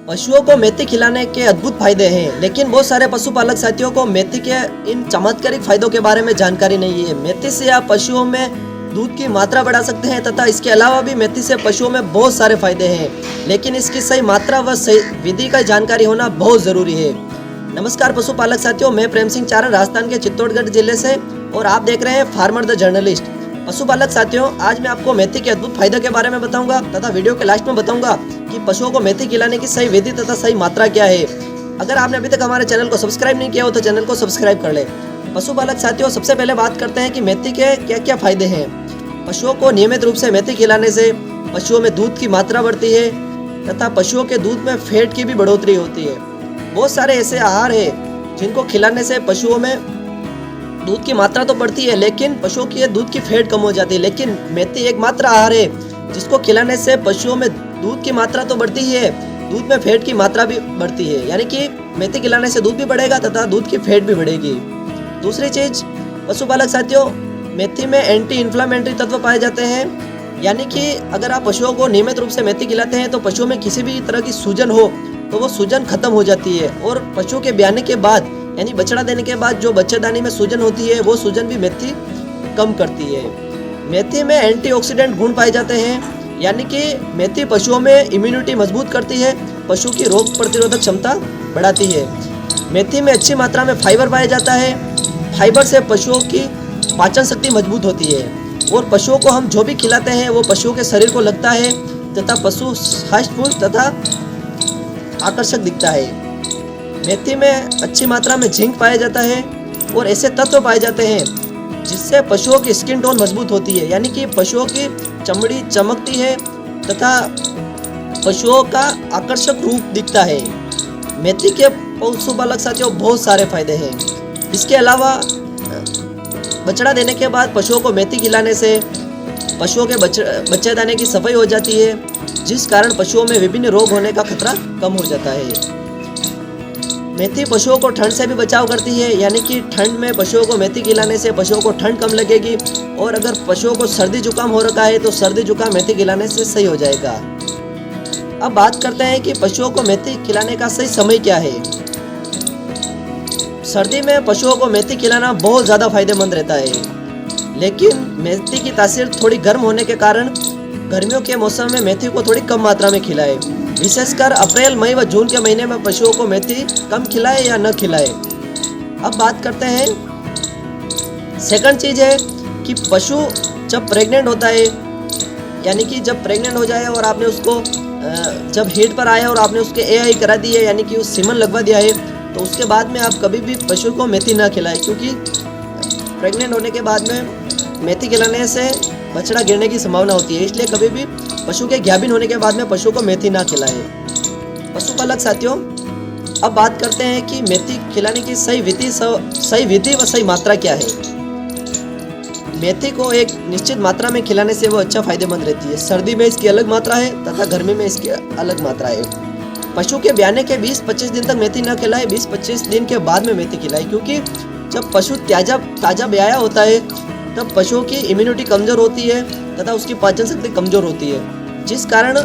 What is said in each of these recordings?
पशुओं को मेथी खिलाने के अद्भुत फायदे हैं, लेकिन बहुत सारे पशुपालक साथियों को मेथी के इन चमत्कारिक फायदों के बारे में जानकारी नहीं है। मेथी से आप पशुओं में दूध की मात्रा बढ़ा सकते हैं तथा इसके अलावा भी मेथी से पशुओं में बहुत सारे फायदे हैं, लेकिन इसकी सही मात्रा व सही विधि का जानकारी होना बहुत जरूरी है। नमस्कार पशुपालक साथियों, मैं प्रेम सिंह चारण राजस्थान के चित्तौड़गढ़ जिले से और आप देख रहे हैं फार्मर द जर्नलिस्ट। पशुपालक साथियों, आज मैं आपको मेथी के अद्भुत फायदे के बारे में बताऊंगा तथा वीडियो के लास्ट में बताऊंगा कि पशुओं को मेथी खिलाने की सही विधि तथा सही मात्रा क्या है। अगर आपने अभी तक हमारे चैनल को सब्सक्राइब नहीं किया हो तो चैनल को सब्सक्राइब कर ले। पशुपालक साथियों, सबसे पहले बात करते हैं कि मेथी के क्या क्या फायदे हैं। पशुओं को नियमित रूप से मेथी खिलाने से पशुओं में दूध की मात्रा बढ़ती है तथा पशुओं के दूध में फैट की भी बढ़ोतरी होती है। बहुत सारे ऐसे आहार हैं जिनको खिलाने से पशुओं में दूध की मात्रा तो बढ़ती है, लेकिन पशुओं की दूध की फैट कम हो जाती है। लेकिन मेथी एकमात्र आहार है जिसको खिलाने से पशुओं में दूध की मात्रा तो बढ़ती ही है, दूध में फैट की मात्रा भी बढ़ती है। यानी कि मेथी खिलाने से दूध भी बढ़ेगा तथा दूध की फैट भी बढ़ेगी। दूसरी चीज पशुपालक साथियों, मेथी में एंटी इन्फ्लामेटरी तत्व पाए जाते हैं। यानी कि अगर आप पशुओं को नियमित रूप से मेथी खिलाते हैं तो पशुओं में किसी भी तरह की सूजन हो तो वो सूजन खत्म हो जाती है, और पशुओं के ब्याने के बाद यानी बछड़ा देने के बाद जो बच्चेदानी में सूजन होती है वो सूजन भी मेथी कम करती है। मेथी में एंटीऑक्सीडेंट गुण पाए जाते हैं, यानी कि मेथी पशुओं में इम्यूनिटी मजबूत करती है, पशु की रोग प्रतिरोधक क्षमता बढ़ाती है। मेथी में अच्छी मात्रा में फाइबर पाया जाता है। फाइबर से पशुओं की पाचन शक्ति मजबूत होती है और पशुओं को हम जो भी खिलाते हैं वो पशुओं के शरीर को लगता है तथा पशु हष्ट-पुष्ट तथा आकर्षक दिखता है। मेथी में अच्छी मात्रा में जिंक पाया जाता है और ऐसे तत्व पाए जाते हैं जिससे पशुओं की स्किन टोन मजबूत होती है, यानी कि पशुओं की चमड़ी चमकती है तथा पशुओं का आकर्षक रूप दिखता है। मेथी के पशुपालक साथियों बहुत सारे फायदे हैं। इसके अलावा बछड़ा देने के बाद पशुओं को मेथी खिलाने से पशुओं के बच्चेदाने की सफाई हो जाती है, जिस कारण पशुओं में विभिन्न रोग होने का खतरा कम हो जाता है। मेथी पशुओं को ठंड से भी बचाव करती है, यानी कि ठंड में पशुओं को मेथी खिलाने से पशुओं को ठंड कम लगेगी, और अगर पशुओं को सर्दी जुकाम हो रखा है तो सर्दी जुकाम मेथी खिलाने से सही हो जाएगा। अब बात करते हैं कि पशुओं को मेथी खिलाने का सही समय क्या है। सर्दी में पशुओं को मेथी खिलाना बहुत ज़्यादा फायदेमंद रहता है, लेकिन मेथी की तासीर थोड़ी गर्म होने के कारण गर्मियों के मौसम में मेथी को थोड़ी कम मात्रा में खिलाएं। विशेषकर अप्रैल, मई व जून के महीने में पशुओं को मेथी कम खिलाए या न खिलाए। अब बात करते हैं सेकंड चीज़ है कि पशु जब प्रेग्नेंट होता है, यानी कि जब प्रेग्नेंट हो जाए और आपने उसको जब हीट पर आया और आपने उसके एआई करा दी है, यानी कि उस सीमन लगवा दिया है, तो उसके बाद में आप कभी भी पशु को मेथी ना खिलाएं, क्योंकि प्रेग्नेंट होने के बाद में मेथी खिलाने से बछड़ा गिरने की संभावना होती है। इसलिए कभी भी पशु के गाभिन होने के बाद में पशु को मेथी ना खिलाएं। पशुपालक साथियों, अब बात करते हैं कि मेथी खिलाने की सही विधि व सही मात्रा क्या है। मेथी को एक निश्चित मात्रा में खिलाने से वो अच्छा फायदेमंद रहती है। सर्दी में इसकी अलग मात्रा है तथा गर्मी में इसकी अलग मात्रा है। पशु के ब्याने के 20-25 दिन तक मेथी ना खिलाए, 20-25 दिन के बाद में मेथी खिलाए, क्योंकि जब पशु ताज़ा ब्याया होता है तब पशुओं की इम्यूनिटी कमज़ोर होती है तथा उसकी पाचन शक्ति कमज़ोर होती है, जिस कारण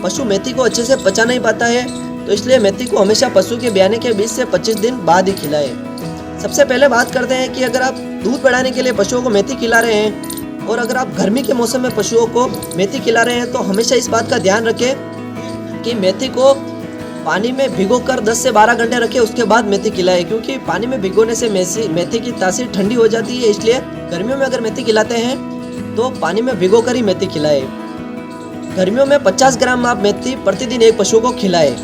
पशु मेथी को अच्छे से पचा नहीं पाता है। तो इसलिए मेथी को हमेशा पशु के ब्याने के 20 से 25 दिन बाद ही खिलाएं। सबसे पहले बात करते हैं कि अगर आप दूध बढ़ाने के लिए पशुओं को मेथी खिला रहे हैं और अगर आप गर्मी के मौसम में पशुओं को मेथी खिला रहे हैं तो हमेशा इस बात का ध्यान रखें कि मेथी को पानी में भिगोकर 10 से 12 घंटे रखें, उसके बाद मेथी खिलाएं, क्योंकि पानी में भिगोने से मेथी की तासीर ठंडी हो जाती है। इसलिए गर्मियों में अगर मेथी खिलाते हैं तो पानी में भिगोकर ही मेथी खिलाएं। गर्मियों में 50 ग्राम आप मेथी प्रतिदिन एक पशु को खिलाएं।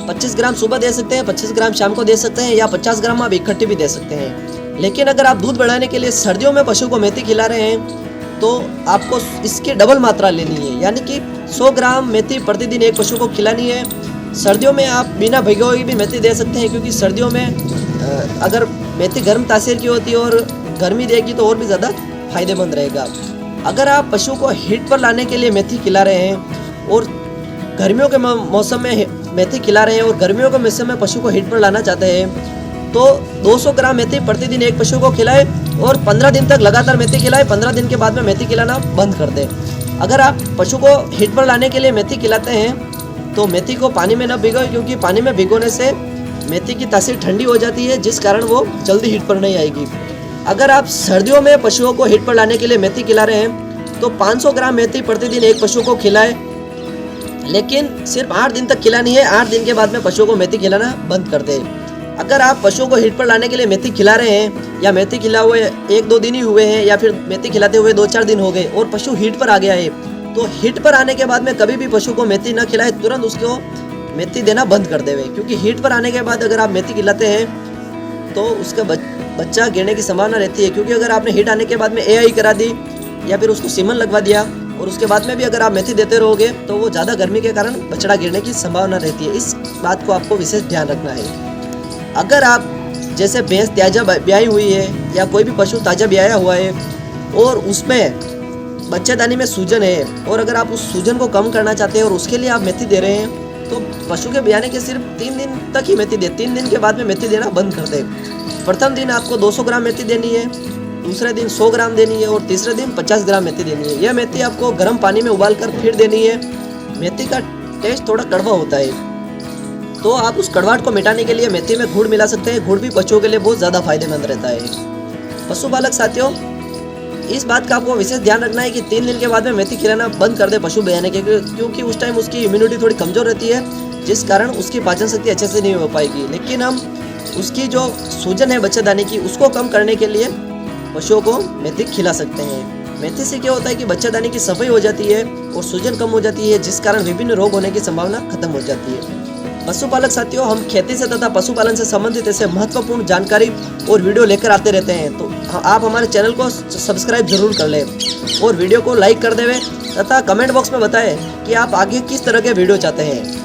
25 ग्राम सुबह दे सकते हैं, 25 ग्राम शाम को दे सकते हैं, या 50 ग्राम आप इकट्ठी भी दे सकते हैं। लेकिन अगर आप दूध बढ़ाने के लिए सर्दियों में पशु को मेथी खिला रहे हैं तो आपको इसकी डबल मात्रा लेनी है, यानी कि 100 ग्राम मेथी प्रतिदिन एक पशु को खिलानी है। सर्दियों में आप बिना भिगोए भी मेथी दे सकते हैं, क्योंकि सर्दियों में अगर मेथी गर्म तासीर की होती है और गर्मी देगी तो और भी ज़्यादा फायदेमंद रहेगा। अगर आप पशु को हीट पर लाने के लिए मेथी खिला रहे हैं और गर्मियों के मौसम में मेथी खिला रहे हैं और गर्मियों के मौसम में पशु को हीट पर लाना चाहते हैं तो 200 ग्राम मेथी प्रतिदिन एक पशु को खिलाएं और 15 दिन तक लगातार मेथी खिलाएं। 15 दिन के बाद में मेथी खिलाना बंद कर दें। अगर आप पशु को हीट पर लाने के लिए मेथी खिलाते हैं तो मेथी को पानी में न भिगोए, क्योंकि पानी में भिगोने से मेथी की तासीर ठंडी हो जाती है, जिस कारण वो जल्दी हीट पर नहीं आएगी। अगर आप सर्दियों में पशुओं को हीट पर लाने के लिए मेथी खिला रहे हैं तो 500 ग्राम मेथी प्रतिदिन एक पशु को खिलाएं, लेकिन सिर्फ 8 दिन तक खिलानी है। 8 दिन के बाद में पशुओं को मेथी खिलाना बंद कर दें। अगर आप पशुओं को हीट पर लाने के लिए मेथी खिला रहे हैं या मेथी खिला हुए 1-2 दिन ही हुए हैं या फिर मेथी खिलाते हुए 2-4 दिन हो गए और पशु हीट पर आ गया है, तो हीट पर आने के बाद में कभी भी पशु को मेथी न खिलाए, तुरंत उसको मेथी देना बंद कर देवे। क्योंकि हीट पर आने के बाद अगर आप मेथी खिलाते हैं तो उसका बच्चा गिरने की संभावना रहती है। क्योंकि अगर आपने हीट आने के बाद में एआई करा दी या फिर उसको सीमन लगवा दिया और उसके बाद में भी अगर आप मेथी देते रहोगे तो वो ज़्यादा गर्मी के कारण बछड़ा गिरने की संभावना रहती है। इस बात को आपको विशेष ध्यान रखना है। अगर आप जैसे भैंस ताज़ा ब्याई हुई है या कोई भी पशु ताज़ा ब्याया हुआ है और उसमें बच्चेदानी में सूजन है और अगर आप उस सूजन को कम करना चाहते हैं और उसके लिए आप मेथी दे रहे हैं, तो पशु के ब्याने के सिर्फ 3 दिन तक ही मेथी दे। 3 दिन के बाद में मेथी देना बंद कर दे। प्रथम दिन आपको 200 ग्राम मेथी देनी है, दूसरे दिन 100 ग्राम देनी है और तीसरे दिन 50 ग्राम मेथी देनी है। यह मेथी आपको गर्म पानी में उबाल कर फिर देनी है। मेथी का टेस्ट थोड़ा कड़वा होता है, तो आप उस कड़वाहट को मिटाने के लिए मेथी में गुड़ मिला सकते हैं। गुड़ भी पशुओं के लिए बहुत ज़्यादा फायदेमंद रहता है। पशुपालक साथियों, इस बात का आपको विशेष ध्यान रखना है कि 3 दिन के बाद में मेथी खिलाना बंद कर दे पशु ब्याने के, क्योंकि उस टाइम उसकी इम्यूनिटी थोड़ी कमज़ोर रहती है, जिस कारण उसकी पाचन शक्ति अच्छे से नहीं हो पाएगी। लेकिन हम उसकी जो सूजन है बच्चेदानी की, उसको कम करने के लिए पशुओं को मेथी खिला सकते हैं। मेथी से क्या होता है कि बच्चेदानी की सफाई हो जाती है और सूजन कम हो जाती है, जिस कारण विभिन्न रोग होने की संभावना खत्म हो जाती है। पशुपालक साथियों, हम खेती से तथा पशुपालन से संबंधित ऐसे महत्वपूर्ण जानकारी और वीडियो लेकर आते रहते हैं, तो आप हमारे चैनल को सब्सक्राइब जरूर कर लें और वीडियो को लाइक कर देवें तथा कमेंट बॉक्स में बताएं कि आप आगे किस तरह के वीडियो चाहते हैं।